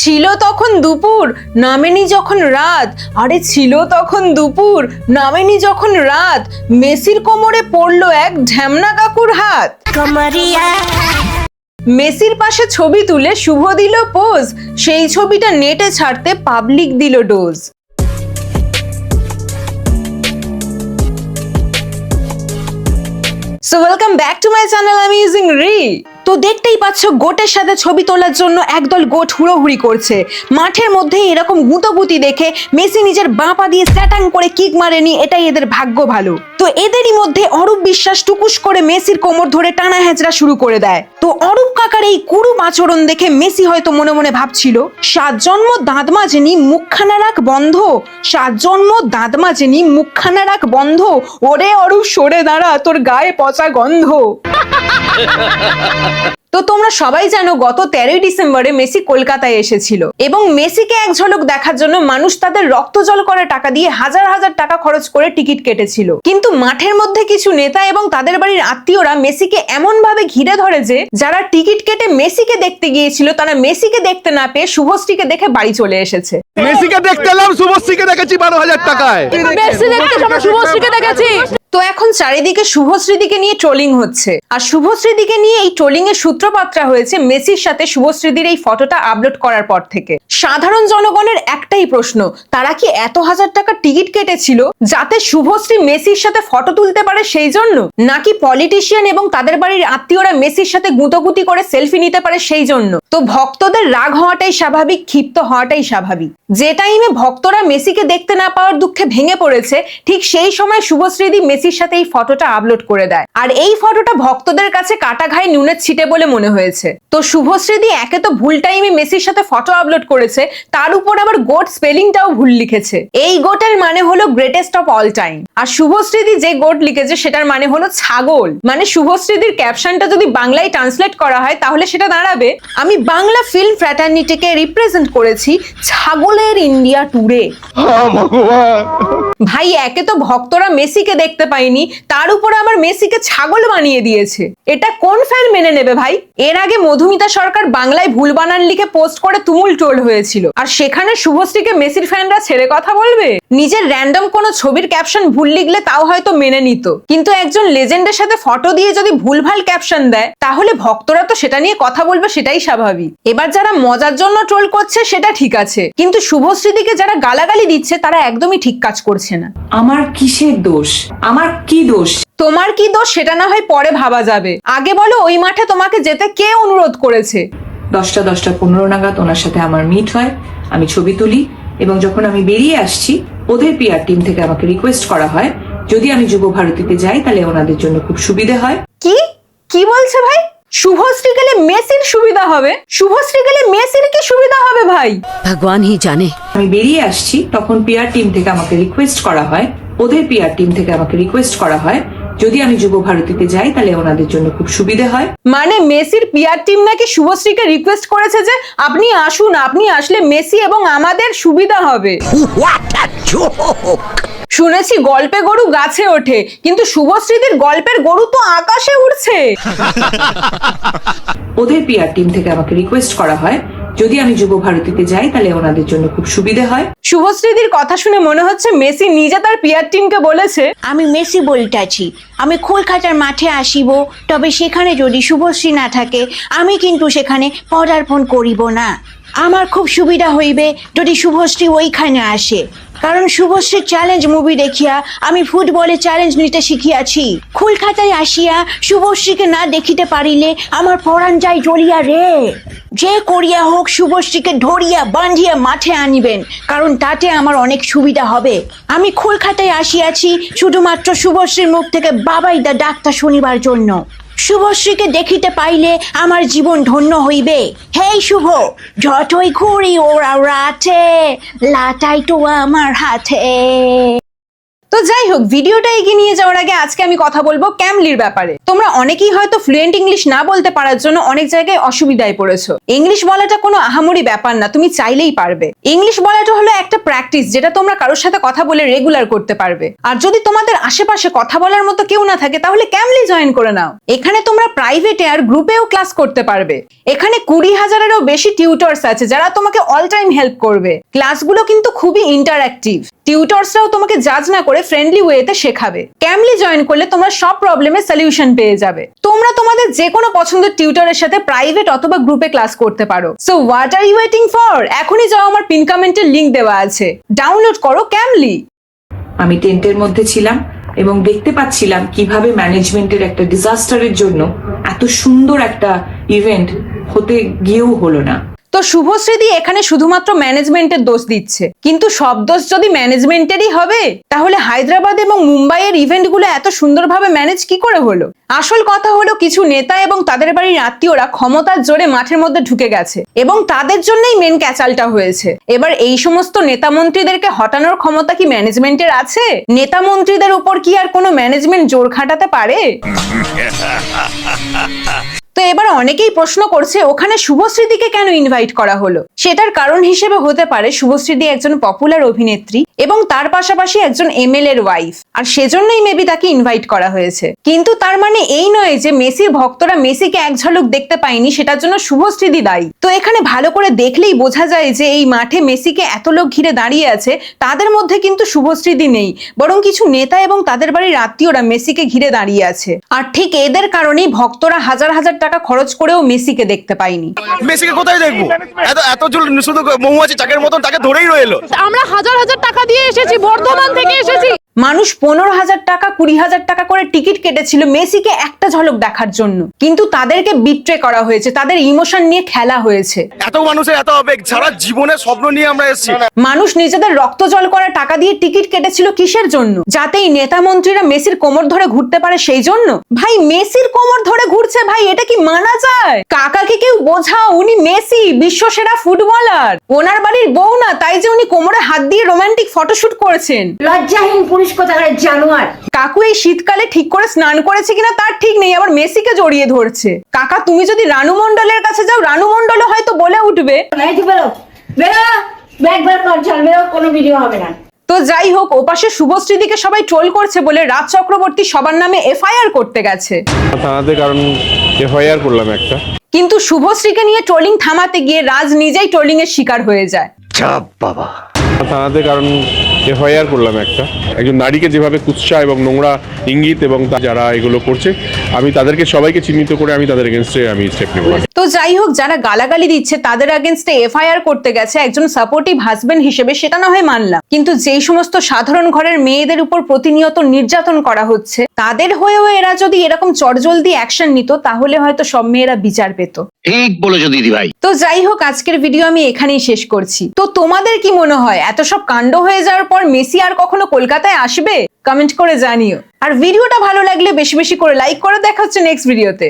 ছিল তখন দুপুর, নামেনি যখন রাত। আরে ছিল তখন দুপুর, নামেনি যখন রাত। মেসির কোমরে পড়লো এক ঢ্যামনা কাকুর হাত। মেসির পাশে ছবি তুলে শুভ দিল পোজ, সেই ছবিটা নেটে ছাড়তে পাবলিক দিল dose. So welcome back to my channel. I'm using Ri. তো দেখতেই পাচ্ছ গোটের সাথে ছবি তোলার জন্য একদল গোট হুড়োহুড়ি করছে। মাঠের মধ্যে এরকম গুঁতোগুতি দেখে মেসি নিজের বাঁ পা দিয়ে স্যাটাং করে কিক মারেনি, এটাই এদের ভাগ্য ভালো। তো এদেরই মধ্যে অরূপ বিশ্বাস টুকুস করে মেসির কোমর ধরে টানা হেঁচড়া শুরু করে দেয়। তো অরূপ কাকার এই কুরূপ আচরণ দেখে মেসি হয়তো মনে মনে ভাবছিল, 7 জন্ম দাঁত মাজেনি মুখখানা রাখ বন্ধ, 7 জন্ম দাঁত মাজেনি মুখখানা রাখ বন্ধ, ওরে অরূপ সরে দাঁড়া তোর গায়ে পচা গন্ধ। তো তোমরা সবাই জানো গত 13 ডিসেম্বরে মেসি কলকাতায় এসেছিল এবং মেসিকে এক ঝলক দেখার জন্য মানুষ তাদের রক্ত জল করে টাকা দিয়ে হাজার হাজার টাকা খরচ করে টিকিট কেটেছিল। কিন্তু মাঠের মধ্যে কিছু নেতা এবং তাদের বাড়ির আত্মীয়রা মেসিকে এমন ভাবে ঘিরে ধরে যে যারা টিকিট কেটে মেসিকে দেখতে গিয়েছিল তারা মেসিকে দেখতে না পেয়ে শুভশ্রীকে দেখে বাড়ি চলে এসেছে। মেসিকে দেখতে এলাম, শুভশ্রীকে দেখেছি 12,000 টাকায়। মেসি দেখতে আমরা শুভশ্রীকে দেখেছি। তো এখন চারিদিকে শুভশ্রীদিকে নিয়ে ট্রোলিং হচ্ছে, আর শুভশ্রীদিকে নিয়ে এই ট্রোলিং এর সূত্রপাতটা হয়েছে মেসির সাথে শুভশ্রীদির এই ফটোটা আপলোড করার পর থেকে। সাধারণ জনগণের একটাই প্রশ্ন, তারা কি এত হাজার টাকা টিকিট কেটেছিল যাতে শুভশ্রী মেসির সাথে ফটো তুলতে পারে সেই জন্য, নাকি পলিটিশিয়ান এবং তাদের বাড়ির আত্মীয়রা মেসির সাথে গুঁতোগুতি করে সেলফি নিতে পারে সেই জন্য? তো ভক্তদের রাগ হওয়াটাই স্বাভাবিক, ক্ষিপ্ত হওয়াটাই স্বাভাবিক। যে টাইমে ভক্তরা মেসিকে দেখতে না পাওয়ার দুঃখে ভেঙে পড়েছে, ঠিক সেই সময় শুভশ্রীদি মেসির সাথে এই ফটোটা আপলোড করে দেয়। আর এই ফটোটা ভক্তদের কাছে কাটা ঘায়ে নুনের ছিটে বলে মনে হয়েছে। তো শুভশ্রীদি একে তো ভুল টাইমে মেসির সাথে ফটো আপলোড করেছে, তার উপর আবার গোট স্পেলিংটাও ভুল লিখেছে। এই গোটের মানে হলো গ্রেটেস্ট অফ অল টাইম, আর শুভশ্রীদি যে গোট লিখেছে সেটার মানে হলো ছাগল। মানে শুভশ্রীদির ক্যাপশনটা যদি বাংলায় ট্রান্সলেট করা হয় তাহলে সেটা দাঁড়াবে, আমি বাংলা ফিল্ম ফ্র্যাটার্নিটিকে রিপ্রেজেন্ট করেছি ছাগলের ইন্ডিয়া ট্যুরে। ভাই একে তো ভক্তরা মেসিকে দেখতে পায়নি, তার উপর আবার মেসিকে ছাগল বানিয়ে দিয়েছে। এটা কোন ফ্যান মেনে নেবে ভাই? এর আগে মধুমিতা সরকার বাংলায় ভুল বানান লিখে পোস্ট করে তুমুল ট্রোল হয়েছিল, আর সেখানে শুভশ্রীকে মেসির ফ্যানরা ছেড়ে কথা বলবে? নিজের র্যান্ডম কোনো ছবির ক্যাপশন ভুল লিখলে তাও হয়তো মেনে নিত, কিন্তু একজন লেজেন্ডের সাথে ফটো দিয়ে যদি ভুলভাল ক্যাপশন দেয় তাহলে ভক্তরা তো সেটা নিয়ে কথা বলবে, সেটাই স্বাভাবিক। এবার যারা মজার জন্য ট্রোল করছে সেটা ঠিক আছে, কিন্তু শুভশ্রীদিকে যারা গালাগালি দিচ্ছে তারা একদমই ঠিক কাজ করছে না। আমার কিসের দোষ? আমার কি দোষ? তোমার কি দোষ সেটা না হয় পরে ভাবা যাবে, আগে বলো ওই মাঠে তোমাকে যেতে কে অনুরোধ করেছে? 10:15 নাগাদ ওনার সাথে আমার মিট হয়, আমি ছবি তুলি, এবং যখন আমি বেরিয়ে আসছি ওদের পিআর টিম থেকে আমাকে রিকোয়েস্ট করা হয় যদি আমি যুব ভারতীতে যাই তাহলে ওনাদের জন্য খুব সুবিধা হয়। কি বলছে ভাই? শুভশ্রী গেলে মেসির সুবিধা হবে? শুভশ্রী গেলে মেসির কি সুবিধা হবে ভাই? ভগবান হি জানে। আমি বেরিয়ে আসছি তখন পিআর টিম থেকে আমাকে রিকোয়েস্ট করা হয়, ওদের পিআর টিম থেকে আমাকে রিকোয়েস্ট করা হয় যদি আমি যুব ভারতীতে যাই তাহলে ওনাদের জন্য খুব সুবিধা হয়। মানে মেসির পিআর টিম নাকি শুভশ্রীকে রিকোয়েস্ট করেছে যে আপনি আসুন, আপনি আসলে মেসি এবং আমাদের সুবিধা হবে। শুনেছি গল্পে গরু গাছে ওঠে, কিন্তু শুভশ্রীদের গল্পের গরু তো আকাশে উড়ছে। ওদের পিআর টিম থেকে আমাকে রিকোয়েস্ট করা হয় যদি আমি যুব ভারতীতে যাই তাহলে ওনাদের জন্য খুব সুবিধা হয়। শুভশ্রীদির কথা শুনে মনে হচ্ছে মেসি নিজে তার পিআর টিমকে বলেছে, আমি মেসি বলিতেছি, আমি কলকাতার মাঠে আসিব, তবে সেখানে যদি শুভশ্রী না থাকে আমি কিন্তু সেখানে পদার্পণ করিব না। আমার খুব সুবিধা হইবে যদি শুভশ্রী ওইখানে আসে, কারণ শুভশ্রী চ্যালেঞ্জ মুভি দেখিয়া আমি ফুটবলে চ্যালেঞ্জ নিতে শিখিয়াছি। কলকাতায় আসিয়া শুভশ্রীকে না দেখিতে পারিলে আমার পরাণ যায় জ্বলিয়া রে। যে করিয়া হোক শুভশ্রীকে ধরিয়া বান্ধিয়া মাঠে আনিবেন, কারণ তাতে আমার অনেক সুবিধা হবে। আমি কলকাতায় আসিয়াছি শুধুমাত্র শুভশ্রীর মুখ থেকে বাবাই দা ডাক্তার শুনিবার জন্য। শুভশ্রীকে দেখিতে পাইলে আমার জীবন ধন্য হইবে। হে শুভ, যতই ঘুরি ওরা রাতে, লাটাই তো আমার হাতে। তো যাই হোক, ভিডিওটা এগিয়ে নিয়ে যাওয়ার আগে আজকে আমি কথা বলবো ক্যামলির ব্যাপারে। তোমরা অনেকেই হয়তো ফ্লুয়েন্ট ইংলিশ না বলতে পারার জন্য অনেক জায়গায় অসুবিধায় পড়েছো। ইংলিশ বলাটা কোনো আহামরি ব্যাপার না, তুমি চাইলেই পারবে। ইংলিশ বলাটা হলো একটা প্র্যাকটিস, যেটা তোমরা কারোর সাথে কথা বলে রেগুলার করতে পারবে। আর যদি তোমাদের আশেপাশে কথা বলার মতো কেউ না থাকে, তাহলে ক্যামলি জয়েন করে নাও। এখানে তোমরা প্রাইভেটে আর গ্রুপেও ক্লাস করতে পারবে। এখানে 20,000-এরও বেশি টিউটর্স আছে যারা তোমাকে অল টাইম হেল্প করবে। ক্লাসগুলো কিন্তু খুবই ইন্টারঅ্যাক্টিভ। টিউটর্সরাও তোমাকে জাজ না করে ফ্রেন্ডলি ওয়েতে শেখাবে। ক্যামলি জয়েন করলে তোমরা সব প্রবলেমের সলিউশন পেয়ে যাবে। তোমরা তোমাদের যে কোনো পছন্দের টিউটরের সাথে প্রাইভেট অথবা গ্রুপে ক্লাস করতে পারো। So what are you waiting for? এখনই যাও, আমার পিন কমেন্টের লিংক দেওয়া আছে, ডাউনলোড করো ক্যামলি। আমি টেন্টের মধ্যে ছিলাম এবং দেখতে পাচ্ছিলাম কিভাবে ম্যানেজমেন্টের একটা ডিজাস্টারের জন্য এত সুন্দর একটা ইভেন্ট হতে গিয়েও হলো না। তো শুভশ্রীদি এখানে শুধুমাত্র ম্যানেজমেন্টের দোষ দিচ্ছে, কিন্তু সব দোষ যদি ম্যানেজমেন্টেরই হবে, তাহলে হায়দ্রাবাদ এবং মুম্বাইয়ের ইভেন্টগুলো এত সুন্দরভাবে ম্যানেজ কি করে হলো? আসল কথা হলো, কিছু নেতা এবং তাদের বাড়ির আত্মীয়রা ক্ষমতার জোরে মাঠের মধ্যে ঢুকে গেছে এবং তাদের জন্যই মেন ক্যাচালটা হয়েছে। এবার এই সমস্ত নেতা মন্ত্রীদেরকে হটানোর ক্ষমতা কি ম্যানেজমেন্টের আছে? নেতা মন্ত্রীদের উপর কি আর কোনো ম্যানেজমেন্ট জোর খাটাতে পারে? তো এবার অনেকেই প্রশ্ন করছে, ওখানে শুভশ্রীদিকে কেন ইনভাইট করা হলো? সেটার কারণ হিসেবে হতে পারে শুভশ্রীদি একজন পপুলার অভিনেত্রী এবং তার পাশাপাশি একজন এমএলএ এর ওয়াইফ, আর সেজন্যই মেবি তাকে ইনভাইট করা হয়েছে। কিন্তু তার মানে এই নয় যে মেসির ভক্তরা মেসিকে এক ঝলক দেখতে পায়নি, সেটার জন্য শুভশ্রীদি দায়ী। তো এখানে ভালো করে দেখলেই বোঝা যায় যে এই মাঠে মেসিকে এত লোক ঘিরে দাঁড়িয়ে আছে, তাদের মধ্যে কিন্তু শুভশ্রীদি নেই, বরং কিছু নেতা এবং তাদের বাড়ির আত্মীয়রা মেসিকে ঘিরে দাঁড়িয়ে আছে। আর ঠিক এদের কারণেই ভক্তরা হাজার হাজার টাকা খরচ করেও মেসিকে দেখতে পাইনি। মেসিকে কোথায় দেখবো? এত শুধু মৌমাছি চাকের মতন তাকে ধরেই রইলো। আমরা হাজার হাজার টাকা দিয়ে এসেছি, বর্ধমান থেকে এসেছি। মানুষ 15,000 টাকা 20,000 টাকা করে টিকিট কেটেছিল মেসিকে একটা ঝলক দেখার জন্য, কিন্তু তাদেরকে বিট্রে করা হয়েছে, তাদের ইমোশন নিয়ে খেলা হয়েছে। এত মানুষের এত আবেগ, সারা জীবনের স্বপ্ন নিয়ে আমরা এসেছি। মানুষ নিজেদের রক্ত জল করা টাকা দিয়ে টিকিট কেটেছিল কিসের জন্য? যাতে এই নেতা মন্ত্রীরা মেসির কোমর ধরে ঘুরতে পারে সেই জন্য। ভাই, মেসির কোমর ধরে ঘুরছে, ভাই এটা কি মানা যায়? কাকাকে কেউ বোঝাও, উনি মেসি, বিশ্বসেরা ফুটবলার। ওনার বাড়ির বউ না, তাই যে উনি কোমরে হাত দিয়ে রোমান্টিক ফটোশুট করেছেন। লজ্জাহীন পুরুষ কোথাকার জানোয়ার। কাকু এই শীতকালে ঠিক করে স্নান করেছে কিনা তার ঠিক নেই, আবার মেসিকে জড়িয়ে ধরছে। কাকা, তুমি যদি রানু মণ্ডলের কাছে যাও, রানু মণ্ডলও হয়তো বলে উঠবে, বেরো বেরো, ব্যাগ বের কর, চল বেরো, কোনো ভিডিও হবে না। তো যাই হোক, ওপাশে শুভশ্রীদিকে সবাই ট্রোল করছে বলে রাজ চক্রবর্তী সবার নামে এফআইআর করতে গেছে থানাতে, কারণ এফআইআর করলাম একটা। কিন্তু শুভশ্রীকে নিয়ে ট্রোলিং থামাতে গিয়ে রাজ নিজেই ট্রোলিং এর শিকার হয়ে যায়। থানাতে, কারণ এফআইআর করলাম একটা। একজন নারীকে যেভাবে কুৎসা এবং নোংরা ইঙ্গিত এবং যারা এগুলো করছে, আমি তাদেরকে সবাইকে চিহ্নিত করে আমি তাদের এগেনস্টে আমি স্টেপ নেব। তো যাই হোক, যারা গালাগালি দিচ্ছে তাদের এগেনস্টে এফআইআর করতে গেছে একজন সাপোর্টিভ হাজবেন্ড হিসেবে, সেটা না হয় মানলাম, কিন্তু যেই সমস্ত সাধারণ ঘরের মেয়েদের উপর প্রতিনিয়ত নির্যাতন করা হচ্ছে, তাদের হয়েও এরা যদি এরকম চটজলদি অ্যাকশন নিত, তাহলে হয়তো সব মেয়েরা বিচার পেত। ঠিক বলেছো দিদি ভাই। তো যাই হোক, আজকের ভিডিও আমি এখানেই শেষ করছি। তো তোমাদের কি মনে হয়, এত সব কাণ্ড হয়ে যাওয়ার পর মেসি আর কখনো কলকাতায় আসবে? কমেন্ট করে জানিও। আর ভিডিওটা ভালো লাগলে বেশি বেশি করে লাইক করে। দেখা হচ্ছে নেক্সট ভিডিওতে।